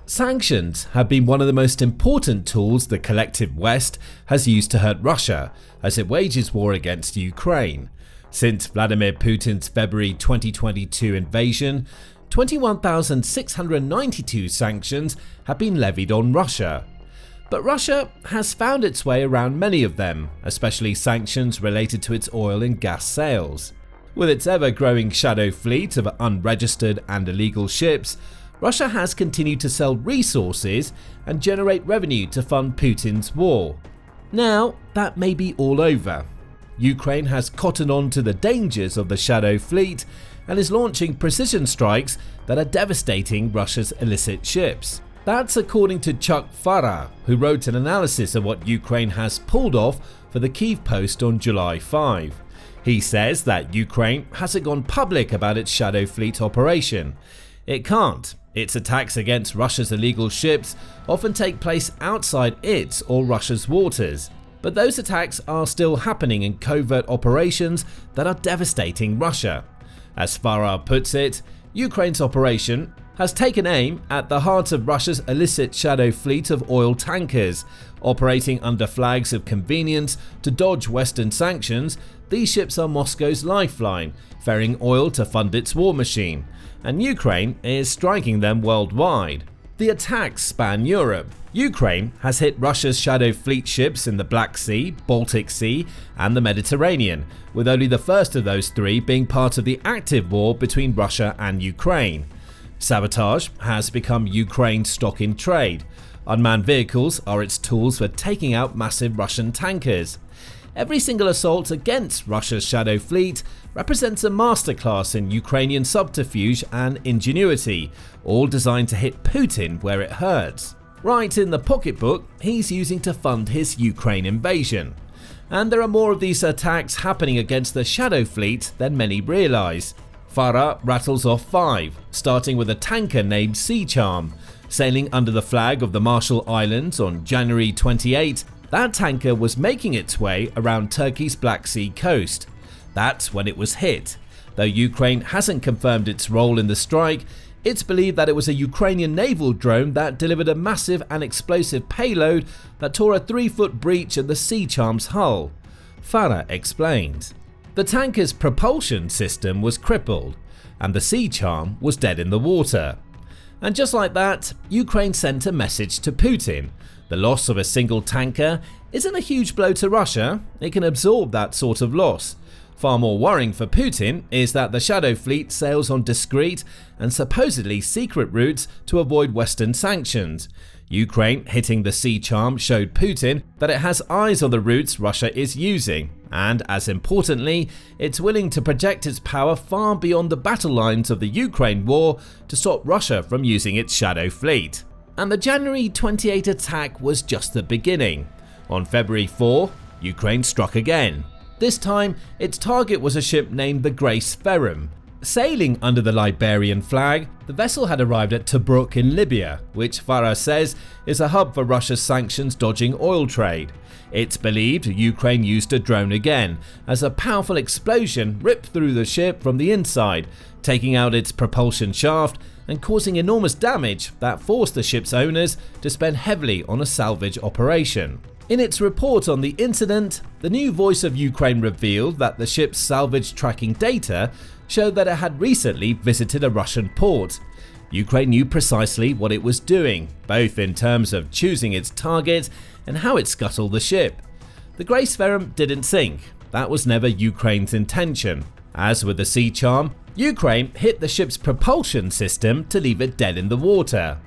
Sanctions have been one of the most important tools the collective West has used to hurt Russia as it wages war against Ukraine. Since Vladimir Putin's February 2022 invasion, 21,692 sanctions have been levied on Russia. But Russia has found its way around many of them, especially sanctions related to its oil and gas sales. With its ever-growing shadow fleet of unregistered and illegal ships, Russia has continued to sell resources and generate revenue to fund Putin's war. Now, that may be all over. Ukraine has cottoned on to the dangers of the shadow fleet and is launching precision strikes that are devastating Russia's illicit ships. That's according to Chuck Ferrum, who wrote an analysis of what Ukraine has pulled off for the Kyiv Post on July 5. He says that Ukraine hasn't gone public about its shadow fleet operation. It can't. Its attacks against Russia's illegal ships often take place outside its or Russia's waters. But those attacks are still happening in covert operations that are devastating Russia. As Ferrum puts it, Ukraine's operation has taken aim at the heart of Russia's illicit shadow fleet of oil tankers. Operating under flags of convenience to dodge Western sanctions, these ships are Moscow's lifeline, ferrying oil to fund its war machine, and Ukraine is striking them worldwide. The attacks span Europe. Ukraine has hit Russia's shadow fleet ships in the Black Sea, Baltic Sea, and the Mediterranean, with only the first of those three being part of the active war between Russia and Ukraine. Sabotage has become Ukraine's stock in trade. Unmanned vehicles are its tools for taking out massive Russian tankers. Every single assault against Russia's shadow fleet represents a masterclass in Ukrainian subterfuge and ingenuity, all designed to hit Putin where it hurts. Right in the pocketbook he's using to fund his Ukraine invasion. And there are more of these attacks happening against the shadow fleet than many realise. Ferrum rattles off 5, starting with a tanker named Seacharm. Sailing under the flag of the Marshall Islands on January 28, that tanker was making its way around Turkey's Black Sea coast. That's when it was hit. Though Ukraine hasn't confirmed its role in the strike, it's believed that it was a Ukrainian naval drone that delivered a massive and explosive payload that tore a 3-foot breach in the Seacharm's hull. Ferrum explains. The tanker's propulsion system was crippled, and the Seacharm was dead in the water. And just like that, Ukraine sent a message to Putin. The loss of a single tanker isn't a huge blow to Russia, it can absorb that sort of loss. Far more worrying for Putin is that the shadow fleet sails on discreet and supposedly secret routes to avoid Western sanctions. Ukraine hitting the Seacharm showed Putin that it has eyes on the routes Russia is using, and as importantly, it's willing to project its power far beyond the battle lines of the Ukraine war to stop Russia from using its shadow fleet. And the January 28 attack was just the beginning. On February 4, Ukraine struck again. This time, its target was a ship named the Ferrum. Sailing under the Liberian flag, the vessel had arrived at Tobruk in Libya, which Ferrum says is a hub for Russia's sanctions-dodging oil trade. It's believed Ukraine used a drone again, as a powerful explosion ripped through the ship from the inside, taking out its propulsion shaft and causing enormous damage that forced the ship's owners to spend heavily on a salvage operation. In its report on the incident, the new Voice of Ukraine revealed that the ship's salvage tracking data showed that it had recently visited a Russian port. Ukraine knew precisely what it was doing, both in terms of choosing its target and how it scuttled the ship. The Ferrum didn't sink. That was never Ukraine's intention. As with the Seacharm, Ukraine hit the ship's propulsion system to leave it dead in the water.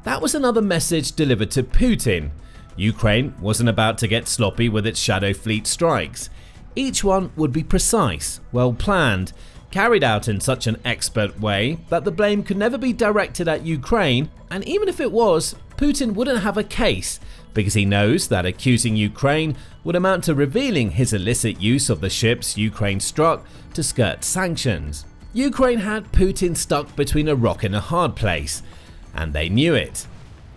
That was another message delivered to Putin. Ukraine wasn't about to get sloppy with its shadow fleet strikes. Each one would be precise, well planned, carried out in such an expert way that the blame could never be directed at Ukraine, and even if it was, Putin wouldn't have a case, because he knows that accusing Ukraine would amount to revealing his illicit use of the ships Ukraine struck to skirt sanctions. Ukraine had Putin stuck between a rock and a hard place, and they knew it.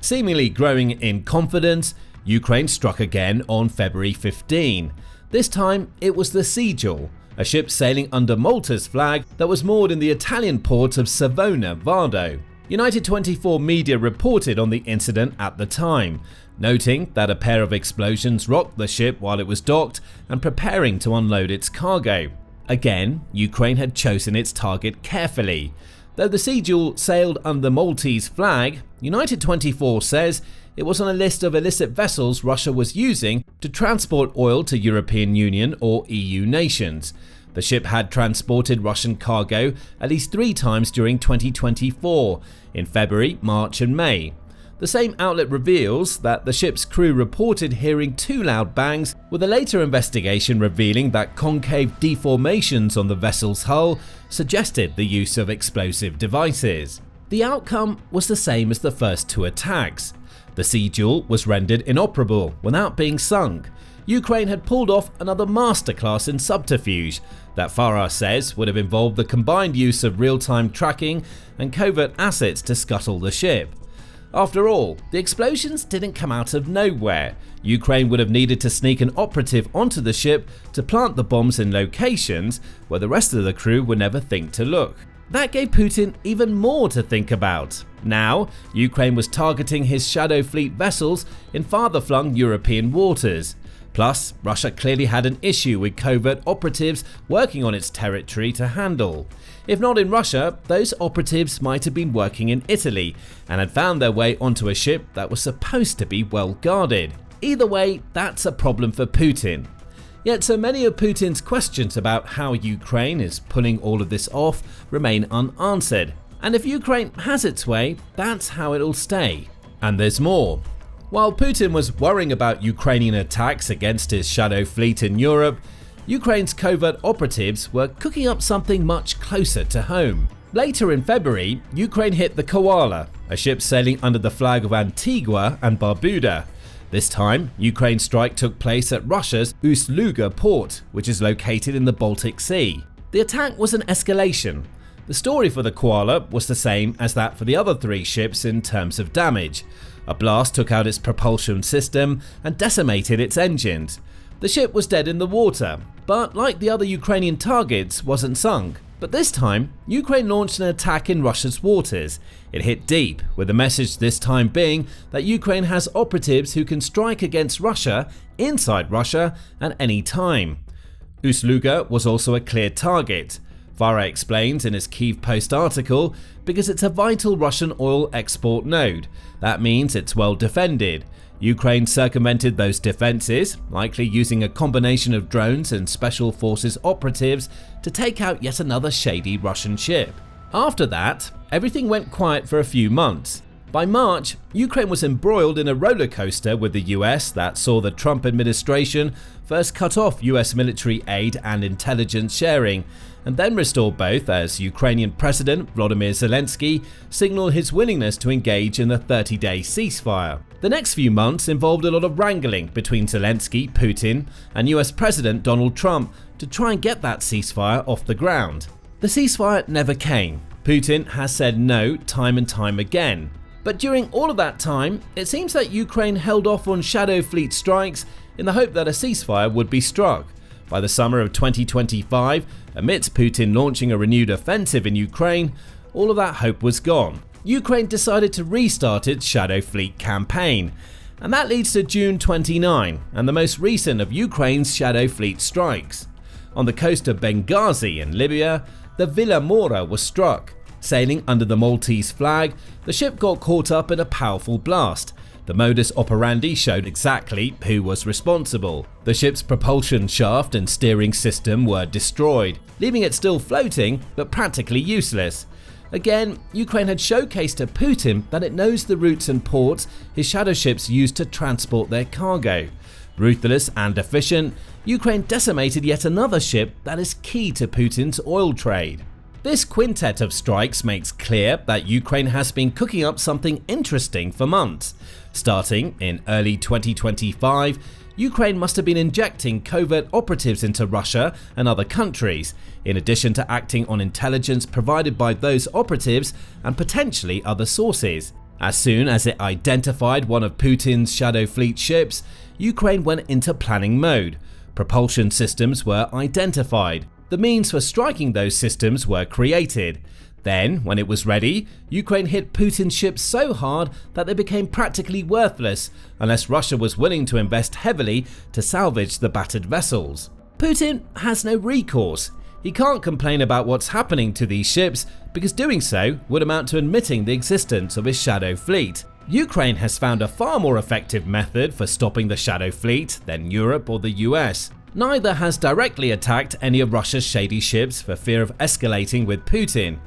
Seemingly growing in confidence, Ukraine struck again on February 15. This time it was the Seagull, a ship sailing under Malta's flag that was moored in the Italian port of Savona Vado. United 24 media reported on the incident at the time, noting that a pair of explosions rocked the ship while it was docked and preparing to unload its cargo. Again, Ukraine had chosen its target carefully. Though the Sea Jewel sailed under the Maltese flag, United 24 says it was on a list of illicit vessels Russia was using to transport oil to European Union or EU nations. The ship had transported Russian cargo at least 3 times during 2024, in February, March and May. The same outlet reveals that the ship's crew reported hearing 2 loud bangs, with a later investigation revealing that concave deformations on the vessel's hull suggested the use of explosive devices. The outcome was the same as the first 2 attacks. The Sea Jewel was rendered inoperable without being sunk. Ukraine had pulled off another masterclass in subterfuge that Ferrum says would have involved the combined use of real-time tracking and covert assets to scuttle the ship. After all, the explosions didn't come out of nowhere. Ukraine would have needed to sneak an operative onto the ship to plant the bombs in locations where the rest of the crew would never think to look. That gave Putin even more to think about. Now, Ukraine was targeting his Shadow Fleet vessels in farther-flung European waters. Plus, Russia clearly had an issue with covert operatives working on its territory to handle. If not in Russia, those operatives might have been working in Italy and had found their way onto a ship that was supposed to be well guarded. Either way, that's a problem for Putin. Yet so many of Putin's questions about how Ukraine is pulling all of this off remain unanswered. And if Ukraine has its way, that's how it'll stay. And there's more. While Putin was worrying about Ukrainian attacks against his shadow fleet in Europe, Ukraine's covert operatives were cooking up something much closer to home. Later in February, Ukraine hit the Koala, a ship sailing under the flag of Antigua and Barbuda. This time, Ukraine's strike took place at Russia's Ust-Luga port, which is located in the Baltic Sea. The attack was an escalation. The story for the Koala was the same as that for the other 3 ships in terms of damage. A blast took out its propulsion system and decimated its engines. The ship was dead in the water, but like the other Ukrainian targets, wasn't sunk. But this time, Ukraine launched an attack in Russia's waters. It hit deep, with the message this time being that Ukraine has operatives who can strike against Russia, inside Russia, at any time. Ust-Luga was also a clear target. Ferrum explains in his Kyiv Post article, because it's a vital Russian oil export node. That means it's well defended. Ukraine circumvented those defenses, likely using a combination of drones and special forces operatives to take out yet another shady Russian ship. After that, everything went quiet for a few months. By March, Ukraine was embroiled in a roller coaster with the US that saw the Trump administration first cut off US military aid and intelligence sharing, and then restore both as Ukrainian President Volodymyr Zelensky signaled his willingness to engage in a 30-day ceasefire. The next few months involved a lot of wrangling between Zelensky, Putin, and US President Donald Trump to try and get that ceasefire off the ground. The ceasefire never came. Putin has said no time and time again. But during all of that time, it seems that Ukraine held off on Shadow Fleet strikes in the hope that a ceasefire would be struck. By the summer of 2025, amidst Putin launching a renewed offensive in Ukraine, all of that hope was gone. Ukraine decided to restart its Shadow Fleet campaign, and that leads to June 29 and the most recent of Ukraine's Shadow Fleet strikes. On the coast of Benghazi in Libya, the Vilamoura was struck. Sailing under the Maltese flag, the ship got caught up in a powerful blast. The modus operandi showed exactly who was responsible. The ship's propulsion shaft and steering system were destroyed, leaving it still floating but practically useless. Again, Ukraine had showcased to Putin that it knows the routes and ports his shadow ships use to transport their cargo. Ruthless and efficient, Ukraine decimated yet another ship that is key to Putin's oil trade. This quintet of strikes makes clear that Ukraine has been cooking up something interesting for months. Starting in early 2025, Ukraine must have been injecting covert operatives into Russia and other countries, in addition to acting on intelligence provided by those operatives and potentially other sources. As soon as it identified one of Putin's Shadow Fleet ships, Ukraine went into planning mode. Propulsion systems were identified. The means for striking those systems were created. Then, when it was ready, Ukraine hit Putin's ships so hard that they became practically worthless unless Russia was willing to invest heavily to salvage the battered vessels. Putin has no recourse. He can't complain about what's happening to these ships because doing so would amount to admitting the existence of his shadow fleet. Ukraine has found a far more effective method for stopping the shadow fleet than Europe or the US. Neither has directly attacked any of Russia's shady ships for fear of escalating with Putin.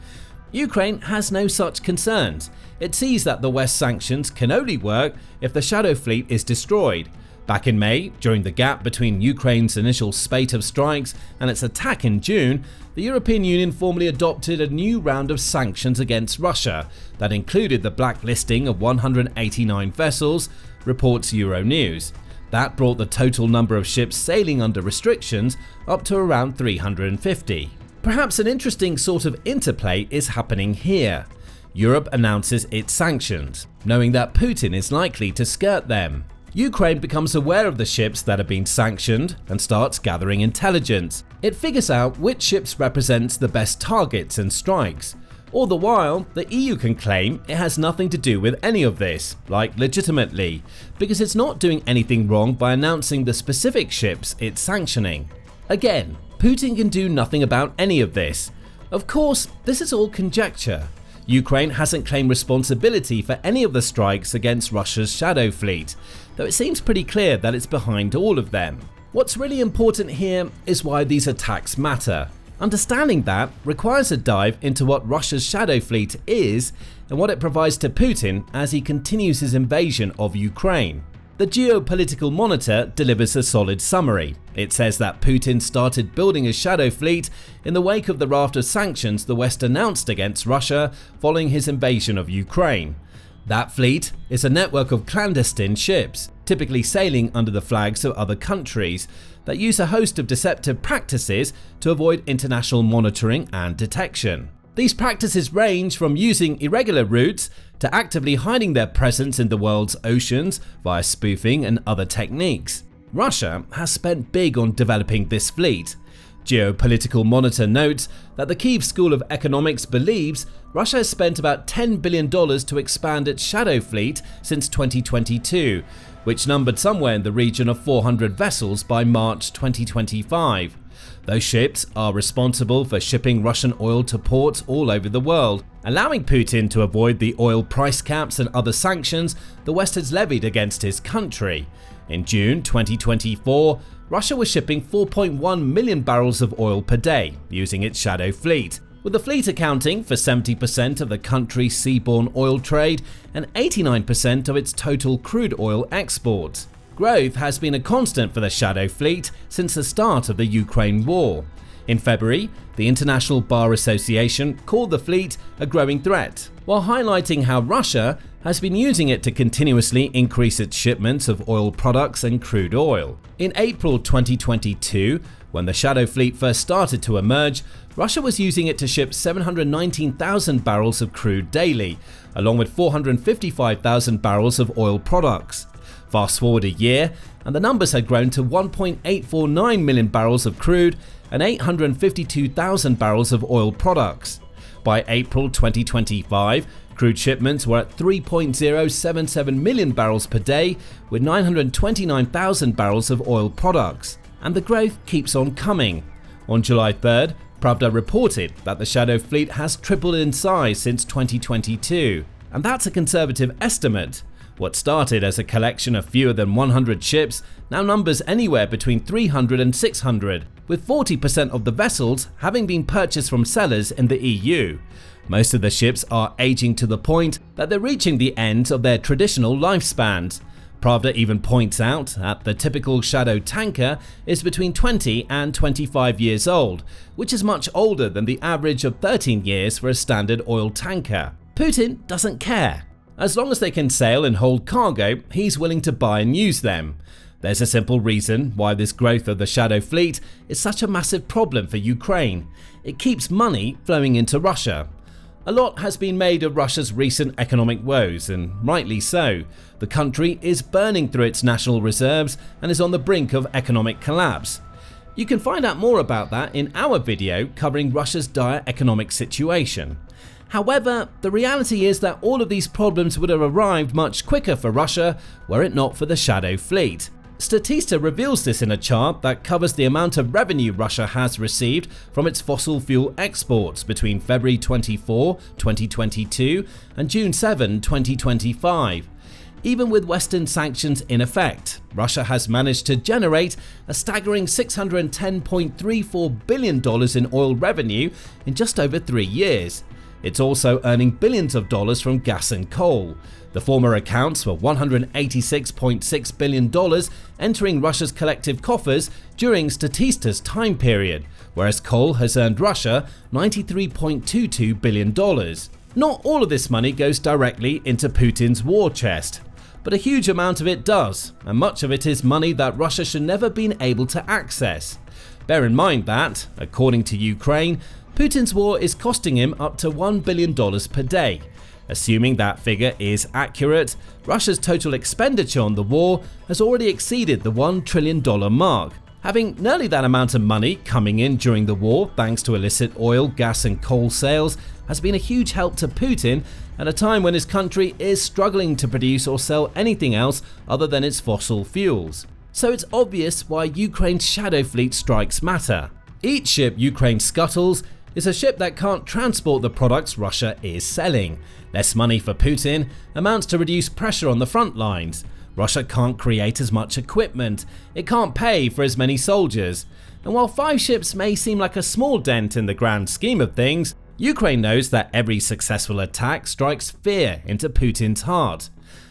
Ukraine has no such concerns. It sees that the West's sanctions can only work if the shadow fleet is destroyed. Back in May, during the gap between Ukraine's initial spate of strikes and its attack in June, the European Union formally adopted a new round of sanctions against Russia that included the blacklisting of 189 vessels, reports Euronews. That brought the total number of ships sailing under restrictions up to around 350. Perhaps an interesting sort of interplay is happening here. Europe announces its sanctions, knowing that Putin is likely to skirt them. Ukraine becomes aware of the ships that have been sanctioned and starts gathering intelligence. It figures out which ships represents the best targets and strikes. All the while, the EU can claim it has nothing to do with any of this, like legitimately, because it's not doing anything wrong by announcing the specific ships it's sanctioning. Again, Putin can do nothing about any of this. Of course, this is all conjecture. Ukraine hasn't claimed responsibility for any of the strikes against Russia's shadow fleet, though it seems pretty clear that it's behind all of them. What's really important here is why these attacks matter. Understanding that requires a dive into what Russia's shadow fleet is and what it provides to Putin as he continues his invasion of Ukraine. The Geopolitical Monitor delivers a solid summary. It says that Putin started building his shadow fleet in the wake of the raft of sanctions the West announced against Russia following his invasion of Ukraine. That fleet is a network of clandestine ships, typically sailing under the flags of other countries, that use a host of deceptive practices to avoid international monitoring and detection. These practices range from using irregular routes to actively hiding their presence in the world's oceans via spoofing and other techniques. Russia has spent big on developing this fleet. Geopolitical Monitor notes that the Kyiv School of Economics believes Russia has spent about $10 billion to expand its shadow fleet since 2022, which numbered somewhere in the region of 400 vessels by March 2025. Those ships are responsible for shipping Russian oil to ports all over the world, allowing Putin to avoid the oil price caps and other sanctions the West has levied against his country. In June 2024, Russia was shipping 4.1 million barrels of oil per day using its shadow fleet, with the fleet accounting for 70% of the country's seaborne oil trade and 89% of its total crude oil exports. Growth has been a constant for the shadow fleet since the start of the Ukraine war. In February, the International Bar Association called the fleet a growing threat, while highlighting how Russia has been using it to continuously increase its shipments of oil products and crude oil. In April 2022, when the shadow fleet first started to emerge, Russia was using it to ship 719,000 barrels of crude daily, along with 455,000 barrels of oil products. Fast forward a year, and the numbers had grown to 1.849 million barrels of crude and 852,000 barrels of oil products. By April 2025, crude shipments were at 3.077 million barrels per day, with 929,000 barrels of oil products. And the growth keeps on coming. On July 3rd, Pravda reported that the shadow fleet has tripled in size since 2022, and that's a conservative estimate. What started as a collection of fewer than 100 ships now numbers anywhere between 300 and 600, with 40% of the vessels having been purchased from sellers in the EU. Most of the ships are aging to the point that they're reaching the end of their traditional lifespans. Pravda even points out that the typical shadow tanker is between 20 and 25 years old, which is much older than the average of 13 years for a standard oil tanker. Putin doesn't care. As long as they can sail and hold cargo, he's willing to buy and use them. There's a simple reason why this growth of the shadow fleet is such a massive problem for Ukraine. It keeps money flowing into Russia. A lot has been made of Russia's recent economic woes, and rightly so. The country is burning through its national reserves and is on the brink of economic collapse. You can find out more about that in our video covering Russia's dire economic situation. However, the reality is that all of these problems would have arrived much quicker for Russia were it not for the Shadow Fleet. Statista reveals this in a chart that covers the amount of revenue Russia has received from its fossil fuel exports between February 24, 2022 and June 7, 2025. Even with Western sanctions in effect, Russia has managed to generate a staggering $610.34 billion in oil revenue in just over 3 years. It's also earning billions of dollars from gas and coal. The former accounts for $186.6 billion entering Russia's collective coffers during Statista's time period, whereas coal has earned Russia $93.22 billion. Not all of this money goes directly into Putin's war chest, but a huge amount of it does, and much of it is money that Russia should never been able to access. Bear in mind that, according to Ukraine, Putin's war is costing him up to $1 billion per day. Assuming that figure is accurate, Russia's total expenditure on the war has already exceeded the $1 trillion mark. Having nearly that amount of money coming in during the war thanks to illicit oil, gas and coal sales has been a huge help to Putin at a time when his country is struggling to produce or sell anything else other than its fossil fuels. So it's obvious why Ukraine's Shadow Fleet strikes matter. Each ship Ukraine scuttles is a ship that can't transport the products Russia is selling. Less money for Putin amounts to reduced pressure on the front lines. Russia can't create as much equipment, it can't pay for as many soldiers. And while 5 ships may seem like a small dent in the grand scheme of things, Ukraine knows that every successful attack strikes fear into Putin's heart.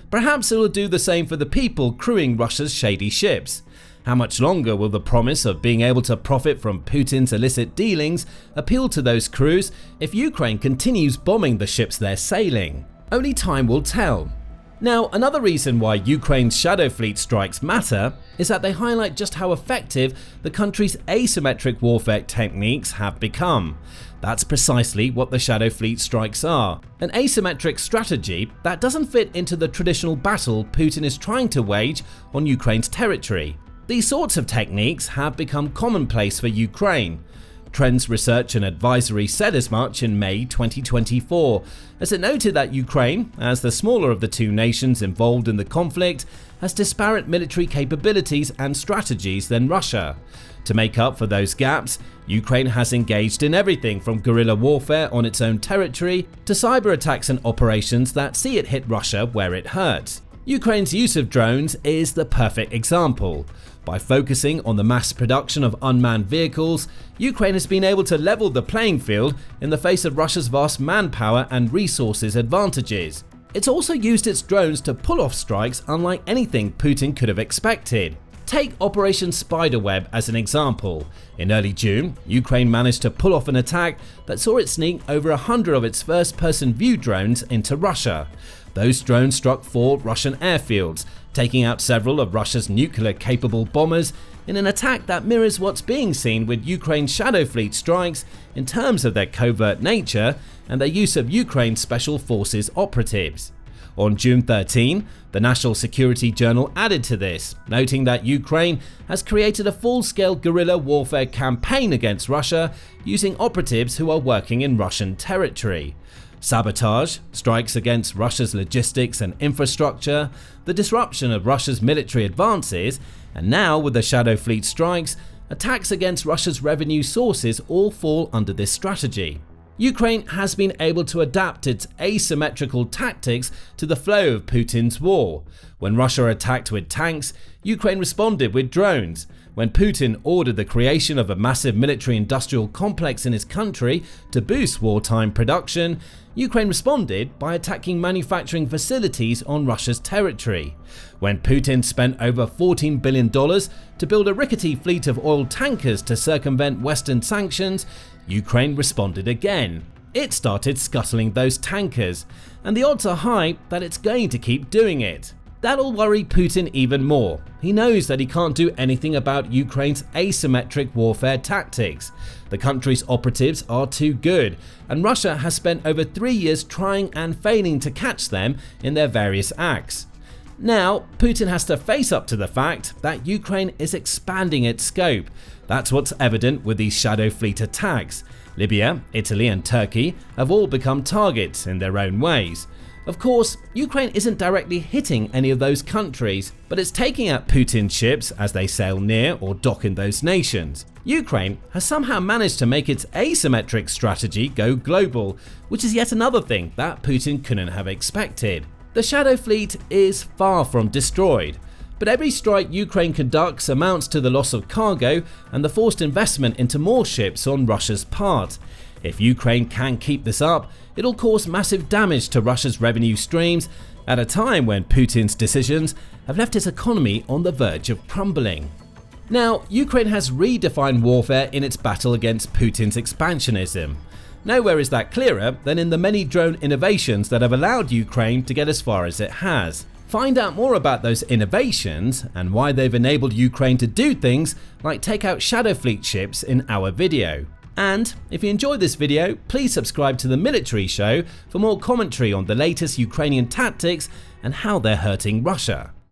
Perhaps it will do the same for the people crewing Russia's shady ships. How much longer will the promise of being able to profit from Putin's illicit dealings appeal to those crews if Ukraine continues bombing the ships they're sailing? Only time will tell. Now, another reason why Ukraine's Shadow Fleet strikes matter is that they highlight just how effective the country's asymmetric warfare techniques have become. That's precisely what the Shadow Fleet strikes are, an asymmetric strategy that doesn't fit into the traditional battle Putin is trying to wage on Ukraine's territory. These sorts of techniques have become commonplace for Ukraine. Trends Research and Advisory said as much in May 2024, as it noted that Ukraine, as the smaller of the two nations involved in the conflict, has disparate military capabilities and strategies than Russia. To make up for those gaps, Ukraine has engaged in everything from guerrilla warfare on its own territory to cyber attacks and operations that see it hit Russia where it hurts. Ukraine's use of drones is the perfect example. By focusing on the mass production of unmanned vehicles, Ukraine has been able to level the playing field in the face of Russia's vast manpower and resources advantages. It's also used its drones to pull off strikes unlike anything Putin could have expected. Take Operation Spiderweb as an example. In early June, Ukraine managed to pull off an attack that saw it sneak over 100 of its first-person view drones into Russia. Those drones struck 4 Russian airfields, taking out several of Russia's nuclear-capable bombers in an attack that mirrors what's being seen with Ukraine's Shadow Fleet strikes in terms of their covert nature and their use of Ukraine's Special Forces operatives. On June 13, the National Security Journal added to this, noting that Ukraine has created a full-scale guerrilla warfare campaign against Russia using operatives who are working in Russian territory. Sabotage, strikes against Russia's logistics and infrastructure, the disruption of Russia's military advances, and now with the Shadow Fleet strikes, attacks against Russia's revenue sources all fall under this strategy. Ukraine has been able to adapt its asymmetrical tactics to the flow of Putin's war. When Russia attacked with tanks, Ukraine responded with drones. When Putin ordered the creation of a massive military-industrial complex in his country to boost wartime production, Ukraine responded by attacking manufacturing facilities on Russia's territory. When Putin spent over $14 billion to build a rickety fleet of oil tankers to circumvent Western sanctions, Ukraine responded again. It started scuttling those tankers, and the odds are high that it's going to keep doing it. That'll worry Putin even more. He knows that he can't do anything about Ukraine's asymmetric warfare tactics. The country's operatives are too good, and Russia has spent over 3 years trying and failing to catch them in their various acts. Now, Putin has to face up to the fact that Ukraine is expanding its scope. That's what's evident with these Shadow Fleet attacks. Libya, Italy and Turkey have all become targets in their own ways. Of course, Ukraine isn't directly hitting any of those countries, but it's taking out Putin's ships as they sail near or dock in those nations. Ukraine has somehow managed to make its asymmetric strategy go global, which is yet another thing that Putin couldn't have expected. The Shadow Fleet is far from destroyed, but every strike Ukraine conducts amounts to the loss of cargo and the forced investment into more ships on Russia's part. If Ukraine can keep this up, it'll cause massive damage to Russia's revenue streams at a time when Putin's decisions have left its economy on the verge of crumbling. Now, Ukraine has redefined warfare in its battle against Putin's expansionism. Nowhere is that clearer than in the many drone innovations that have allowed Ukraine to get as far as it has. Find out more about those innovations and why they've enabled Ukraine to do things like take out Shadow Fleet ships in our video. And if you enjoyed this video, please subscribe to the Military Show for more commentary on the latest Ukrainian tactics and how they're hurting Russia.